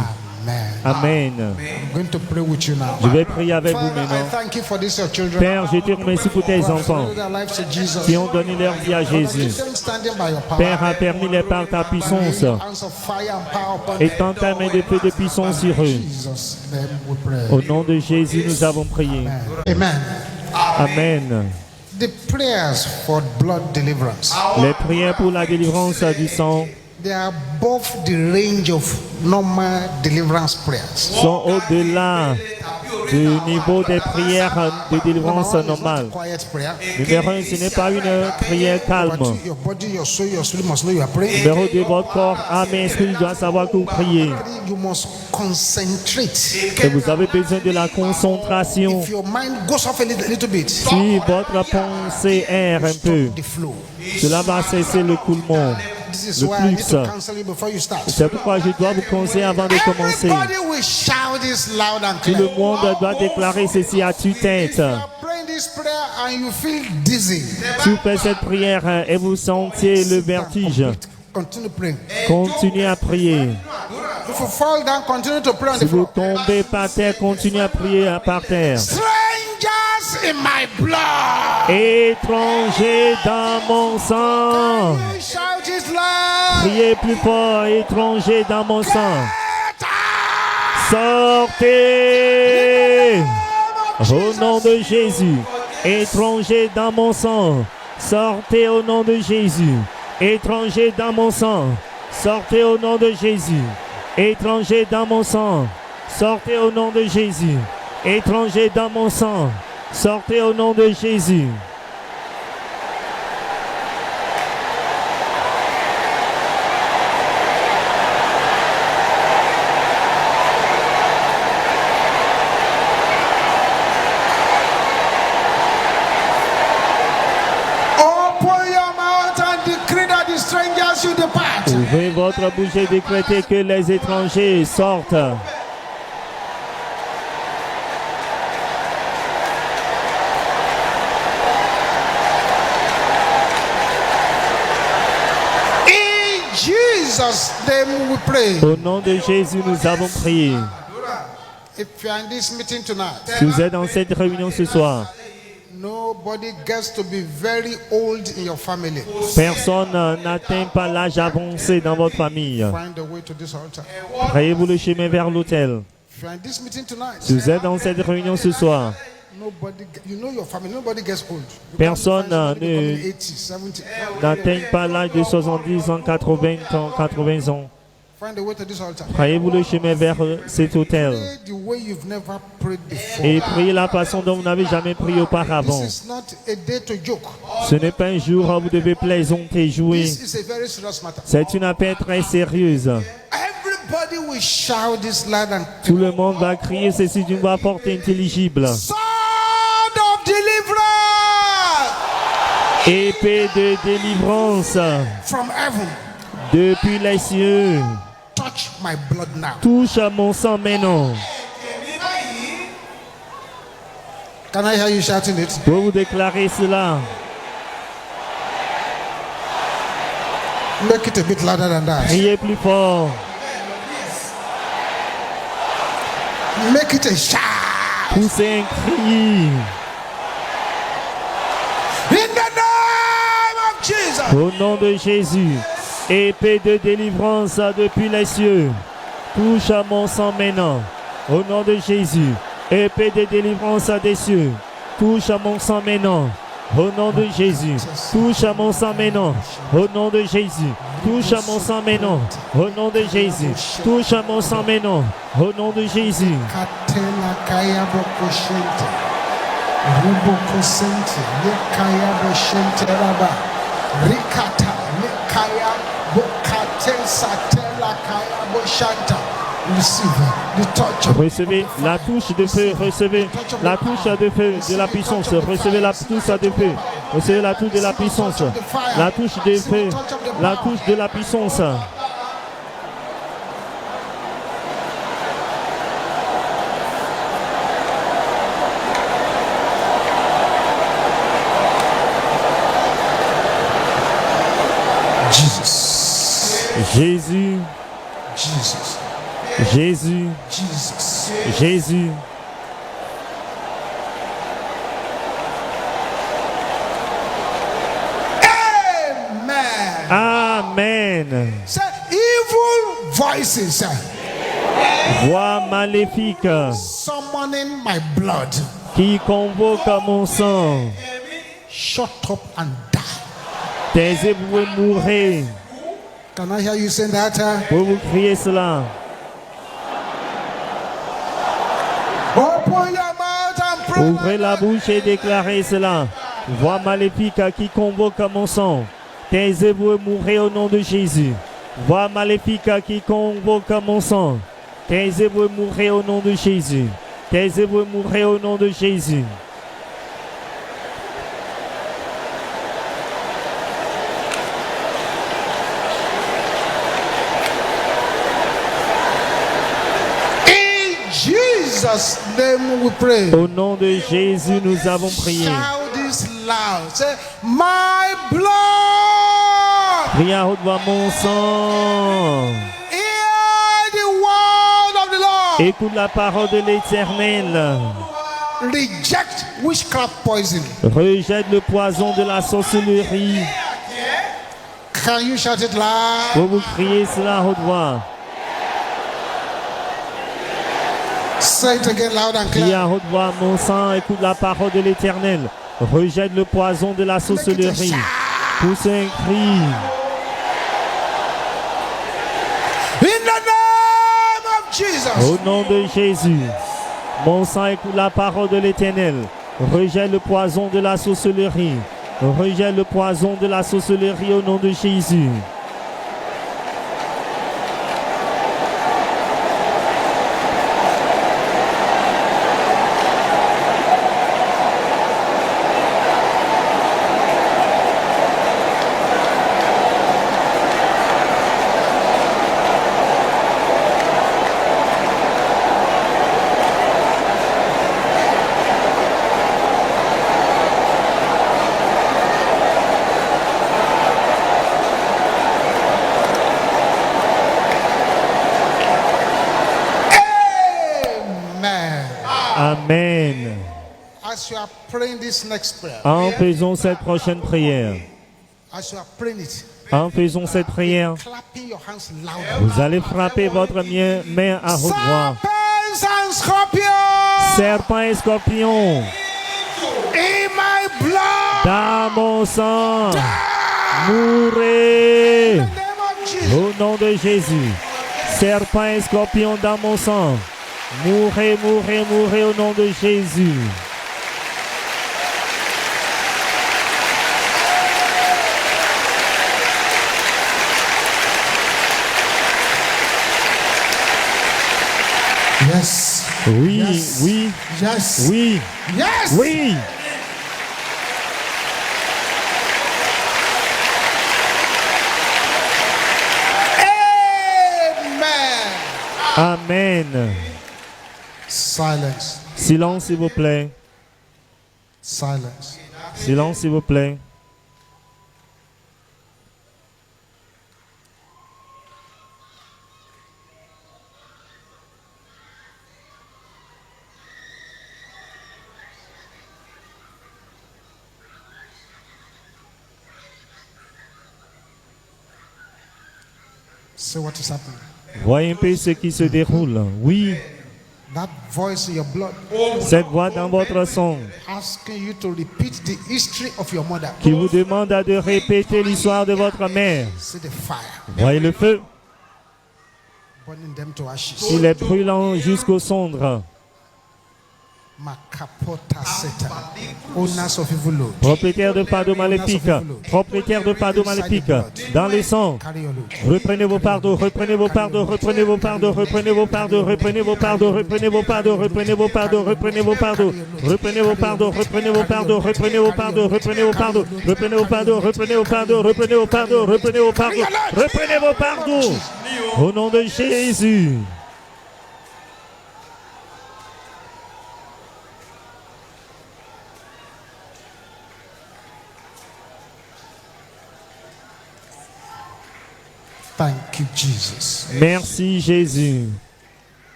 S2: Amen.
S1: Amen.
S2: I'm going to pray with you now.
S1: Je vais prier avec vous
S2: Father, I
S1: maintenant.
S2: thank you for this, your children.
S1: Père, je te remercie pour tes
S2: who have
S1: enfants
S2: surrendered their lives to Jesus.
S1: qui ont donné leur vie à Jésus.
S2: Keep them standing by your power.
S1: Père, affermis-les par ta puissance
S2: Hands of fire and power upon
S1: et
S2: them.
S1: tends ta main de feu de puissance sur eux.
S2: Jesus' name we pray.
S1: Au nom de Jésus, nous avons prié.
S2: Amen.
S1: Amen.
S2: The prayers for blood deliverance,
S1: Les prières pour la délivrance du sang
S2: they are above the range of normal deliverance prayers.
S1: sont au-delà du niveau des prières de délivrance normale.
S2: Quiet prayer.
S1: Numéro 1, ce n'est pas une prière calme.
S2: Your body, your soul, your spirit must know you are praying.
S1: Numéro 2, votre corps, âme et esprit doit savoir que vous priez.
S2: You must concentrate.
S1: Et vous avez besoin de la concentration.
S2: If your mind goes off a little bit,
S1: Si votre pensée erre un peu,
S2: the flow.
S1: cela va cesser le coulement.
S2: This is
S1: Le
S2: why I need
S1: flux.
S2: to cancel you before you start.
S1: C'est pourquoi je dois vous conseiller avant de commencer.
S2: Everybody will shout this loud and
S1: Tout
S2: clear.
S1: le monde doit déclarer ceci à tue-tête.
S2: You are praying this prayer and you feel dizzy.
S1: Si vous faites cette prière et vous sentiez le vertige,
S2: Continue praying.
S1: continuez à prier.
S2: If you fall down, continue to pray on
S1: Si
S2: the
S1: vous
S2: floor.
S1: tombez par terre, continuez à prier par terre.
S2: Strangers in my blood.
S1: Étranger dans mon sang.
S2: You shout it loud.
S1: Priez plus fort, étranger dans mon sang.
S2: Get out.
S1: Sortez au nom de Jésus. Étranger dans mon sang. Sortez au nom de Jésus. Étranger dans mon sang. Sortez au nom de Jésus. Étrangers dans mon sang, sortez au nom de Jésus. Étrangers dans mon sang, sortez au nom de Jésus. Ouvrez votre bouche et décrétez que les étrangers sortent.
S2: In Jesus' name we pray.
S1: Au nom de Jésus, nous avons prié.
S2: If you are in this meeting tonight,
S1: Si vous êtes dans cette réunion ce soir,
S2: nobody gets to be very old in your family.
S1: personne n'atteint pas l'âge avancé dans votre famille.
S2: Find the way to this altar.
S1: Frayez-vous le chemin vers l'autel.
S2: If you are in this meeting tonight,
S1: Si vous êtes dans cette réunion ce soir,
S2: nobody, you know your family, nobody gets old. You
S1: Personne
S2: can't find somebody
S1: ne-
S2: becoming 80, 70.
S1: n'atteint pas l'âge de 70 ans, 80 ans.
S2: Find the way to this altar.
S1: Frayez-vous le chemin vers cet autel.
S2: Pray the way you've never prayed before.
S1: Et priez la façon dont vous n'avez jamais prié auparavant.
S2: This is not a day to joke.
S1: Ce n'est pas un jour où vous devez plaisanter et jouer.
S2: This is a very serious matter.
S1: C'est une affaire très sérieuse.
S2: Everybody will shout this loud and
S1: Tout le monde va crier ceci d'une voix forte et intelligible.
S2: Sword of deliverance
S1: Épée de délivrance
S2: from heaven.
S1: depuis les cieux.
S2: Touch my blood now.
S1: Touche à mon sang maintenant.
S2: Can I hear you shouting it?
S1: Pour vous déclarer cela,
S2: Make it a bit louder than that.
S1: criez plus fort.
S2: Make it a shout.
S1: Poussez un cri.
S2: In the name of Jesus.
S1: Au nom de Jésus, épée de délivrance depuis les cieux, touche à mon sang maintenant. Au nom de Jésus, épée de délivrance des cieux, touche à mon sang maintenant. Au nom de Jésus, touche à mon sang maintenant. Au nom de Jésus, touche à mon sang maintenant. Au nom de Jésus, touche à mon sang maintenant. Au nom de Jésus.
S2: Katela kaya boko shente. Ruboko sente. Lekaya bo shente raba. Rikata. Lekaya bokate satela kaya bo shanta. Receive the touch of
S1: Recevez la touche de feu, recevez la touche de feu de la puissance, recevez la touche de feu, recevez la touche de la puissance, la touche de feu, la touche de la puissance.
S2: Jesus.
S1: Jésus,
S2: Jesus.
S1: Jésus,
S2: Jesus.
S1: Jésus.
S2: Amen.
S1: Amen.
S2: Say evil voices
S1: Voix maléfique
S2: summoning my blood.
S1: qui convoque mon sang.
S2: Shut up and die.
S1: Taisez-vous et mourrez.
S2: Can I hear you saying that?
S1: Pour vous crier cela.
S2: Open your mouth and pray.
S1: Ouvrez la bouche et déclarez cela. Voix maléfique qui convoque mon sang. Taisez-vous et mourrez au nom de Jésus. Voix maléfique qui convoque mon sang. Taisez-vous et mourrez au nom de Jésus. Taisez-vous et mourrez au nom de Jésus.
S2: In Jesus' name we pray.
S1: Au nom de Jésus, nous avons prié.
S2: Shout this loud. Say, my blood.
S1: Priez à haute voix, mon sang.
S2: Hear the word of the Lord.
S1: Écoute la parole de l'Éternel.
S2: Reject witchcraft poison.
S1: Rejette le poison de la sorcellerie.
S2: Can you shout it loud?
S1: Pour vous crier cela à haute voix.
S2: Say it again loud and
S1: Criez
S2: clear.
S1: à haute voix, mon sang, écoute la parole de l'Éternel. Rejette le poison de la sorcellerie. Pousse un cri.
S2: In the name Jesus.
S1: Au nom de Jésus. Mon sang, écoute la parole de l'Éternel. Rejette le poison de la sorcellerie. Rejette le poison de la sorcellerie au nom de Jésus. Amen.
S2: As you are praying this next prayer,
S1: En faisant cette prochaine prière,
S2: as you are praying it,
S1: en faisant cette prière,
S2: clapping your hands louder.
S1: vous allez frapper votre main à haute voix.
S2: Serpents and scorpions
S1: Serpent et scorpion,
S2: in my blood.
S1: dans mon sang, mourrez.
S2: In the name of Jesus.
S1: Au nom de Jésus. Serpent et scorpion dans mon sang. Mourrez, mourrez, mourrez au nom de Jésus.
S2: Yes.
S1: Oui,
S2: Yes.
S1: oui,
S2: Yes.
S1: oui,
S2: Yes.
S1: oui.
S2: Amen.
S1: Amen.
S2: Silence.
S1: Silence, s'il vous plaît.
S2: Silence.
S1: Silence, s'il vous plaît.
S2: See what is happening.
S1: Voyez un peu ce qui se déroule. Oui,
S2: That voice in your blood
S1: cette voix dans votre sang
S2: asking you to repeat the history of your mother.
S1: qui vous demande de répéter l'histoire de votre mère.
S2: See the fire
S1: Voyez le feu.
S2: burning them to ashes.
S1: Il est brûlant jusqu'aux cendres.
S2: Makapota Satan. Owners of evil load.
S1: Propriétaire de fardeaux maléfiques. Propriétaire de fardeaux maléfiques. Dans le sang.
S2: Carry your load.
S1: Reprenez vos fardeaux, reprenez vos fardeaux, reprenez vos fardeaux, reprenez vos fardeaux, reprenez vos fardeaux, reprenez vos fardeaux, reprenez vos fardeaux, reprenez vos fardeaux, reprenez vos fardeaux, reprenez vos fardeaux, reprenez vos fardeaux, reprenez vos fardeaux, reprenez vos fardeaux, reprenez vos fardeaux, reprenez vos fardeaux, reprenez vos fardeaux, reprenez vos fardeaux. Au nom de Jésus.
S2: Thank you, Jesus.
S1: Merci Jésus.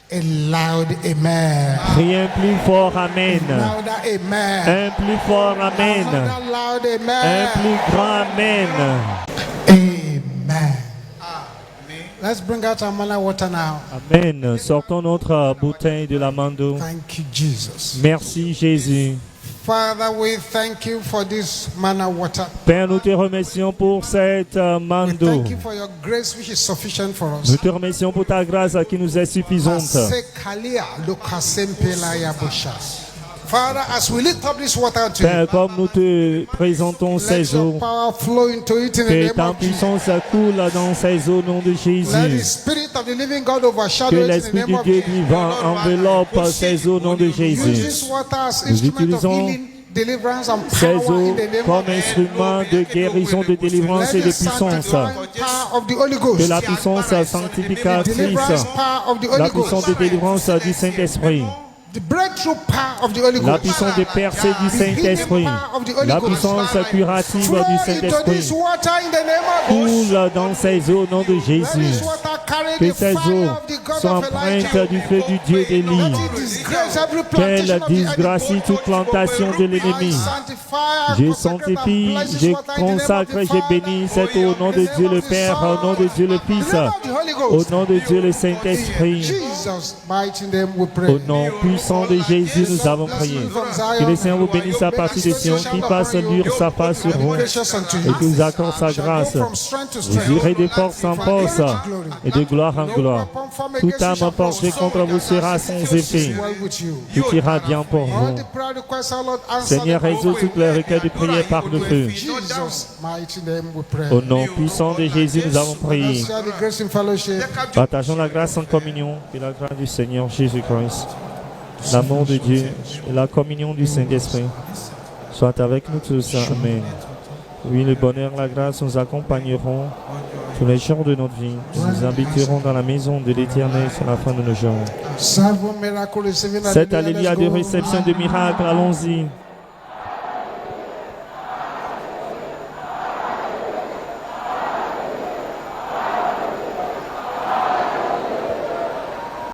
S2: A loud amen.
S1: Rien plus fort, Amen.
S2: Louder amen.
S1: Un plus fort, Amen.
S2: Another loud
S1: Un
S2: amen.
S1: plus grand, Amen.
S2: Amen. Let's bring out our manna water now.
S1: Amen. Sortons notre bouteille de l'amando.
S2: Thank you, Jesus.
S1: Merci Jésus.
S2: Father, we thank you for this manna water.
S1: Père, nous te remercions pour cette
S2: We
S1: mando.
S2: thank you for your grace, which is sufficient for us.
S1: Nous te remercions pour ta grâce qui nous est suffisante.
S2: Sekalia lokasempela ya boshas. Father, as we lift up this water to you,
S1: Père, comme nous te présentons
S2: let
S1: ces
S2: your
S1: eaux,
S2: power flow into it in the
S1: que
S2: name
S1: ta
S2: of Jesus.
S1: puissance coule dans ces eaux au nom de
S2: Let the
S1: Jésus.
S2: Spirit of the living God
S1: Que
S2: overshadow it in the
S1: l'Esprit
S2: name
S1: du
S2: of
S1: Dieu
S2: Jesus.
S1: vivant enveloppe ces eaux au nom de
S2: Use
S1: Jésus.
S2: this water as
S1: Nous
S2: instrument of
S1: utilisons
S2: healing, deliverance and
S1: ces
S2: power in
S1: eaux
S2: the name
S1: comme
S2: of Jesus.
S1: instrument de guérison, de délivrance et
S2: Let
S1: de
S2: the
S1: puissance.
S2: sanctifying power of the Holy
S1: Que la
S2: Ghost,
S1: puissance sanctificatrice,
S2: deliverance power of the
S1: la
S2: Holy
S1: puissance de
S2: Ghost,
S1: délivrance du Saint-Esprit,
S2: the breakthrough power of the Holy
S1: la
S2: Ghost,
S1: puissance de percée du Saint-Esprit, la puissance curative
S2: flow
S1: du
S2: into
S1: Saint-Esprit,
S2: this water in the name of Jesus.
S1: coule dans ces eaux au nom de
S2: Let
S1: Jésus.
S2: this water carry
S1: Que
S2: the
S1: ces
S2: fire
S1: eaux
S2: of the God
S1: soient
S2: of
S1: empreintes
S2: Elijah.
S1: du feu du Dieu d'Élie.
S2: Let it disgrace every
S1: Qu'elle
S2: plantation of the
S1: disgracie
S2: enemy.
S1: toute plantation de l'ennemi. Je sanctifie, je consacre, je bénis cette eau au nom de Dieu le Père, au nom de Dieu le Fils, au nom de Dieu le Saint-Esprit.
S2: Jesus' mighty name we pray.
S1: Au nom puissant de Jésus, nous avons prié. Que le Seigneur vous bénisse à partir de Sion, qu'il fasse luire sa face sur vous et qu'il vous accorde sa grâce. Vous irez de force en force et de gloire en gloire. Toute âme emportée contre vous sera sans effet. Tout ira bien pour vous. Seigneur, résous toutes les requêtes de prière par le feu. Au nom puissant de Jésus, nous avons prié. Partageons la grâce en communion et la grâce du Seigneur Jésus-Christ, l'amour de Dieu et la communion du Saint-Esprit soit avec nous tous. Amen. Oui, le bonheur et la grâce nous accompagneront tous les jours de notre vie. Nous habiterons dans la maison de l'Éternel sur la fin de nos jours. Cette alléluia de réception de miracles, allons-y.